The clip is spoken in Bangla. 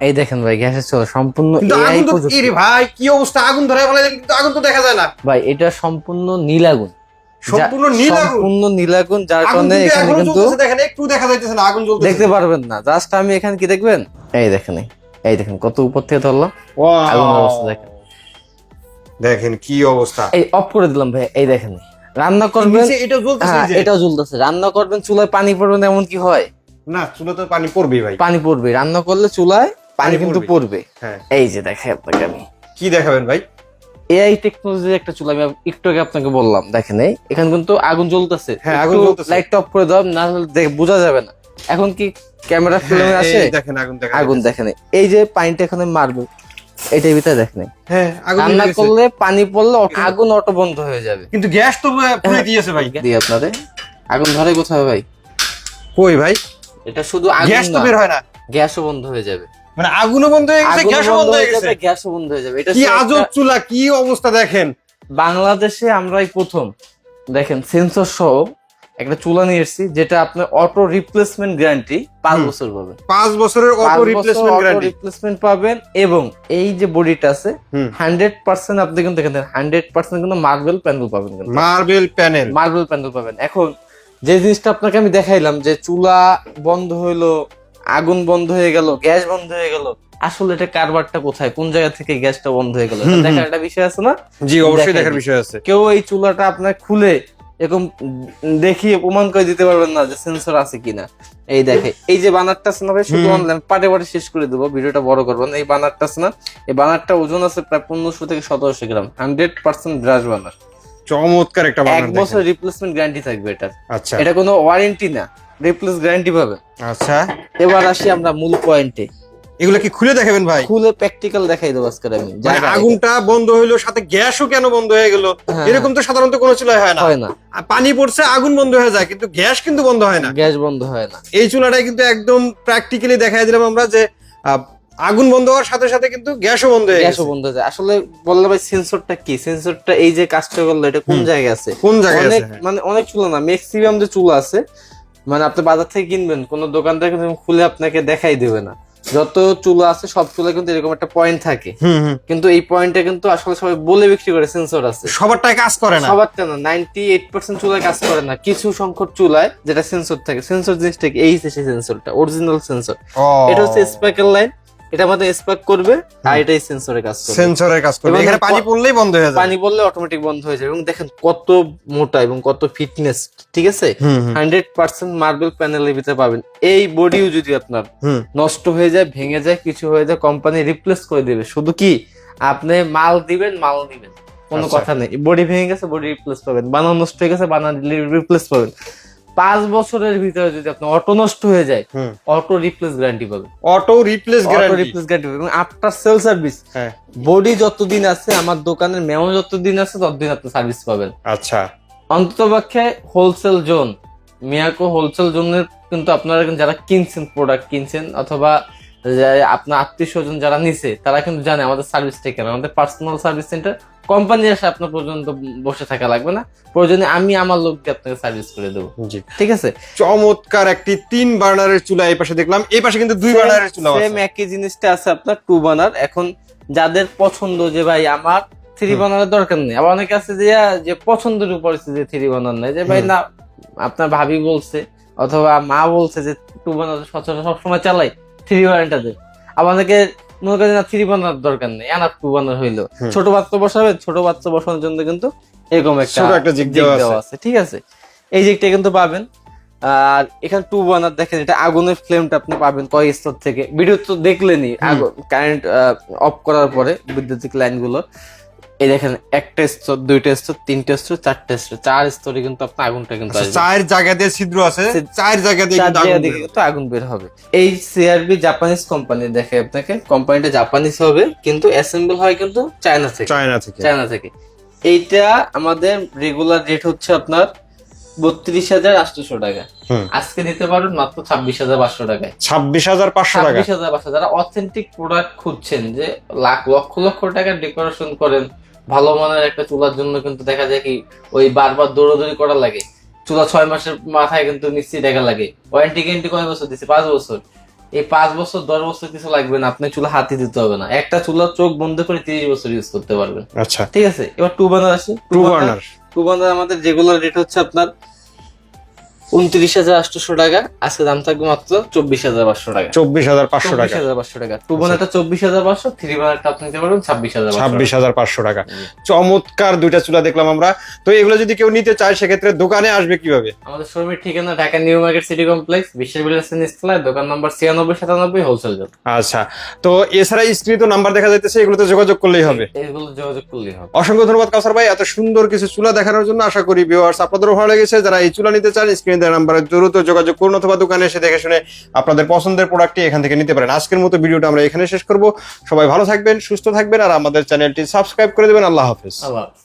এই দেখেন ভাই গ্যাসের চুলা সম্পূর্ণ কিন্তু এআই আগুন তো প্রযুক্তি। এরে ভাই কি অবস্থা, আগুন ধরে বলে কিন্তু আগুন তো দেখা যায় না। ভাই এটা সম্পূর্ণ নীল আগুন, সম্পূর্ণ নীল আগুন, সম্পূর্ণ নীল আগুন, যার আগুন কারণে কিন্তু এখানে এখনো কিন্তু জ্বলতেছে, দেখেন একটু দেখা যাইতেছে না আগুন জ্বলতেছে। দেখতে পারবেন না। জাস্ট আমি এখানে কি দেখবেন, এই দেখেন, এই দেখেন কত উপর থেকে ধরলাম, আগুনের অবস্থা দেখেন। দেখেন কি অবস্থা। এই অফ করে দিলাম ভাই, এই দেখেন রান্না করবেন, নিচে এটা জ্বলতেছে, হ্যাঁ এই যে। এটাও জ্বলতেছে। রান্না করবেন চুলায় পানি পড়বে না এমন কি হয়? না, চুলা তো পানি পড়বে ভাই, পানি পড়বে, রান্না করলে চুলায় পানি কিন্তু পড়বে। হ্যাঁ, এই যে দেখেন আপনাকে আমি কি দেখাবেন ভাই? এআই টেকনোলজির একটা চুলা, আমি একটু আগে আপনাকে বললাম, দেখেন এই এখানে কিন্তু আগুন জ্বলতেছে। হ্যাঁ, আগুন জ্বলতেছে। লাইটটা অফ করে দাও, না হলে বোঝা যাবে না। এখন কি ক্যামেরা ফিল্মে আসে? এই দেখেন আগুন, দেখেন আগুন দেখেন, এই যে পানিটা এখানে মারবে, এটার ভিতরে দেখেন হ্যাঁ, আগুন রান্না লেগেছে। করলে পানি পড়লে আগুন অটো বন্ধ হয়ে যাবে। কিন্তু গ্যাস তো পুড়ে দিয়েছে ভাই। দিয়ে আপনাদের আগুন ধরে কোথায় ভাই? কই ভাই? এটা শুধু গ্যাস তো বের হয় না, গ্যাসও বন্ধ হয়ে যাবে। মানে আগুনও বন্ধ হয়ে গেছে, আগুনও গ্যাসও বন্ধ হয়ে গেছে। গ্যাসও বন্ধ হয়ে যাবে। এটা কি হচ্ছে আজব একটা- চুলা, কি অবস্থা দেখেন। বাংলাদেশে আমরাই প্রথম দেখেন সেন্সর সহ একটা চুলা নিয়ে এসেছি, যেটা আপনার অটো রিপ্লেসমেন্ট গ্যারান্টি 5 বছর পাবেন। 5 বছরের অটো রিপ্লেসমেন্ট গ্যারান্টি। রিপ্লেসমেন্ট পাবেন, এবং এই যে বডিটা আছে হুম। 100% আপনি কিন্তু এখানে 100% কিন্তু মার্বেল প্যানেল পাবেন, কিন্তু মার্বেল প্যানেল। মার্বেল প্যানেল পাবেন। এখন যে জিনিসটা আপনাকে আমি দেখাইলাম যে চুলা বন্ধ হইলো, আগুন বন্ধ হয়ে গেল, গ্যাস বন্ধ হয়ে গেল, আসলে এটা কারবারটা কোথায়, কোন জায়গা থেকে গ্যাসটা বন্ধ হয়ে গেল, এটা দেখার একটা বিষয় আছে না? জি, অবশ্যই দেখাই দেখার দিই। বিষয় আছে। কেউ এই চুলাটা আপনার খুলে এরকম দেখিয়ে প্রমাণ করে দিতে পারবেন না যে সেন্সর আছে কিনা। এই দেখে, এই যে বানারটা আছে না ভাই, শুধু অনলাইন পাটে পাটে শেষ করে দেবো, ভিডিওটা বড় করবো না। এই বানারটা আছে না, এই বানারটা ওজন আছে প্রায় 1500 থেকে 1700 গ্রাম, 100% ব্রাশ বানার। চমৎকার একটা 1 বানান বছর দেখেন। রিপ্লেসমেন্ট গ্যারান্টি থাকবে এটা। আচ্ছা এটা কোনো ওয়ারেন্টি না, রিপ্লেস গ্যারান্টি পাবেন। আচ্ছা, এবার আসি আমরা মূল পয়েন্টে, এগুলা কি খুলে দেখাবেন ভাই? খুলে প্র্যাকটিক্যাল দেখাই দেবো আজকে আমি। মানে আগুনটা বন্ধ হইলো, সাথে গ্যাসও কেন বন্ধ হয়ে গেল? হ্যাঁ। এরকম তো সাধারণত কোনো চুলায় হয় না। হয় না, আর পানি পড়ছে আগুন বন্ধ হয়ে যায়, কিন্তু গ্যাস কিন্তু বন্ধ হয় না। গ্যাস বন্ধ হয় না। এই চুলাটাই কিন্তু একদম প্র্যাকটিক্যালি দেখাই দিলাম আমরা যে আগুন বন্ধ হওয়ার সাথে সাথে কিন্তু গ্যাসও বন্ধ হয়ে গ্যাসও গেছে। বন্ধ হয়ে যায়। আসলে বললাম ভাই সেন্সরটা কি, সেন্সরটা এই যে কাজটা করলো এটা কোন জায়গায় আছে? কোন জায়গায় অনেক আছে? মানে অনেক চুলা না, ম্যাক্সিমাম যে চুলা আছে, মানে আপনি বাজার থেকে কিনবেন, কোন দোকানদার কিন্তু খুলে আপনাকে দেখাই দেবে না। যত চুলা আছে সব চুলা কিন্তু এরকম একটা পয়েন্ট থাকে, কিন্তু এই পয়েন্টে কিন্তু আসলে সবাই বলে বিক্রি করে সেন্সর আছে। সবারটাই কাজ করে না। সবারটা না, 98% চুলায় কাজ করে না। কিছু সংখ্যক চুলায় যেটা সেন্সর থাকে, সেন্সর জিনিসটা কি, এই সেই সেন্সরটা অরিজিনাল সেন্সর। ও, এটা হচ্ছে স্পার্কের লাইন, এটা আমাদের স্পার্ক করবে, আর এটাই সেন্সরে কাজ করবে। সেন্সরের কাজ করে। এবং এখানে পানি পড়লেই বন্ধ হয়ে যায়। পানি পড়লে অটোমেটিক বন্ধ হয়ে যায়। এবং দেখেন কত মোটা এবং কত ফিটনেস, ঠিক আছে? হুম, হুম। 100% মার্বেল প্যানেলের ভিতরে পাবেন। এই বডিও যদি আপনার হুম। নষ্ট হয়ে যায়, ভেঙে যায়, কিছু হয়ে যায়, কোম্পানি রিপ্লেস করে দিবে। শুধু কি আপনি মাল দিবেন, মাল নিবেন, কোনো আচ্ছা। কথা নেই। বডি ভেঙে গেছে, বডি রিপ্লেস পাবেন। বানানো নষ্ট হয়ে গেছে, বানানো রিপ্লেস পাবেন। 5 বছরের ভিতরে যদি আপনার অটো নষ্ট হয়ে যায়, হুম। অটো রিপ্লেস গ্যারান্টি পাবেন। Auto replace auto guarantee. Replace guarantee পাবেন। এবং আফটার সেল সার্ভিস, হ্যাঁ, বডি যতদিন আছে, আমার দোকানের মেমো যতদিন আছে, ততদিন আপনি সার্ভিস পাবেন। আচ্ছা। অন্ততপক্ষে হোলসেল জোন, মিয়াকো হোলসেল জোনের কিন্তু আপনারা যারা কিনছেন, প্রোডাক্ট কিনছেন, অথবা আপনার আত্মীয় স্বজন যারা নিছে, তারা কিন্তু জানে আমাদের সার্ভিসটা কেন। আমাদের পার্সোনাল সার্ভিস সেন্টার, কোম্পানি এসে আপনার পর্যন্ত বসে থাকা লাগবে না, প্রয়োজনে আমি আমার লোক দিয়ে আপনাকে সার্ভিস করে দেবো। জি, ঠিক আছে? চমৎকার একটি 3 বার্নারের চুলা এই পাশে দেখলাম, এই পাশে কিন্তু 2 বার্নারের চুলা আছে। সেম একই জিনিসটা আছে আপনার 2 বার্নার। এখন যাদের পছন্দ যে ভাই আমার 3 বার্নারের দরকার নেই, আবার অনেকে আছে যে পছন্দের উপর যে 3 বার্নার নেই, যে ভাই না আপনার ভাবি বলছে অথবা মা বলছে যে 2 বার্নার সচরাচর সবসময় চালাই, 3 বার্নারটা দেন। আবার অনেকে মনে করেন না 3 বার্নার দরকার নেই, এনাফ 2 বার্নার হইলো। ছোট বাচ্চা বসাবেন, ছোট বাচ্চা বসানোর জন্য কিন্তু এরকম ছোট একটা জিগ দেওয়া আছে। ঠিক আছে? এই জিগটা কিন্তু পাবেন। আর এখানে 2 বার্নার দেখেন, এটা আগুনের ফ্লেমটা আপনি পাবেন কয় স্তর থেকে, ভিডিও তো দেখলেনই। কারেন্ট অফ করার পরে বৈদ্যুতিক লাইনগুলো, এই দেখেন 1টা স্তর, 2টা স্তর, 3টা স্তর, 4টা স্তর, 4 স্তরে কিন্তু আপনার আগুনটা কিন্তু আসবে। 4 জায়গা দিয়ে ছিদ্র আছে, 4 জায়গা দিয়ে 4 কিন্তু জায়গা আগুন থেকে বের হয়। কিন্তু আগুন বের হবে। এই সিআরবি জাপানিজ কোম্পানি, দেখে আপনাকে কোম্পানিটা জাপানিজ হবে, কিন্তু অ্যাসেম্বল হয় কিন্তু চায়না থেকে। চায়না থেকে। চায়না থেকে। এইটা আমাদের রেগুলার রেট হচ্ছে আপনার 32,800 টাকা। আজকে দিতে পারবেন মাত্র 26,500 টাকায়। 26,500 টাকা। 26,500। যারা অথেন্টিক প্রোডাক্ট খুঁজছেন, যে লক্ষ লক্ষ টাকার ডেকোরেশন করেন, ভালো মানের একটা চুলার জন্য কিন্তু দেখা যায় কি ওই বারবার দৌড়াদৌড়ি করা লাগে। চুলা 6 মাসের মাথায় কিন্তু নিশ্চয়ই দেখা লাগে। ওয়ারেন্টি গ্যারান্টি কয় বছর দিচ্ছে? 5 বছর। এই 5 বছর 10 বছর কিছু লাগবে না, আপনি চুলা হাতে দিতে হবে না, একটা চুলা চোখ বন্ধ করে 30 বছর ইউজ করতে পারবেন। আচ্ছা, ঠিক আছে, এবার টু বার্নার আসি। Two burner. টু বার্নার আমাদের রেগুলার রেট হচ্ছে আপনার 29,800 টাকা, আজকে দাম থাকবে মাত্র 24,500 টাকা। 24,500 টাকা। 24,500 টাকা। টু বার্নারটা 24,500, থ্রি বার্নারটা আপনি নিতে পারবেন 26,500। 26,500 টাকা। চমৎকার দুইটা চুলা দেখলাম আমরা। তো এগুলো যদি কেউ নিতে চায় সেক্ষেত্রে দোকানে আসবে কিভাবে? আমাদের শোরুমের ঠিকানা Dhaka new market city complex, বিশ্বের বিলাস নিচতলায়, দোকান নাম্বার 9697 হোলসেল জব। আচ্ছা, তো এছাড়া স্ক্রিনে তো নাম্বার দেখা যাইতেছে, এগুলোতে যোগাযোগ করলেই হবে। এগুলো যোগাযোগ করলেই হবে। অসংখ্য ধন্যবাদ কাউসার ভাই এত সুন্দর কিছু চুলা দেখানোর জন্য। আশা করি ভিউয়ার্স আপনাদেরও ভালো লেগেছে। যারা এই চুলা নিতে চান স্ক্রিনে দেওয়া নাম্বারে দ্রুত যোগাযোগ করুন অথবা দোকানে এসে দেখে শুনে আপনাদের পছন্দের প্রোডাক্টটি এখান থেকে নিতে পারেন। আজকের মতো ভিডিওটা আমরা এখানে শেষ করব। সবাই ভালো থাকবেন, সুস্থ থাকবেন, আর আমাদের চ্যানেলটি সাবস্ক্রাইব করে দেবেন। আল্লাহ হাফেজ। আল্লাহ হাফেজ।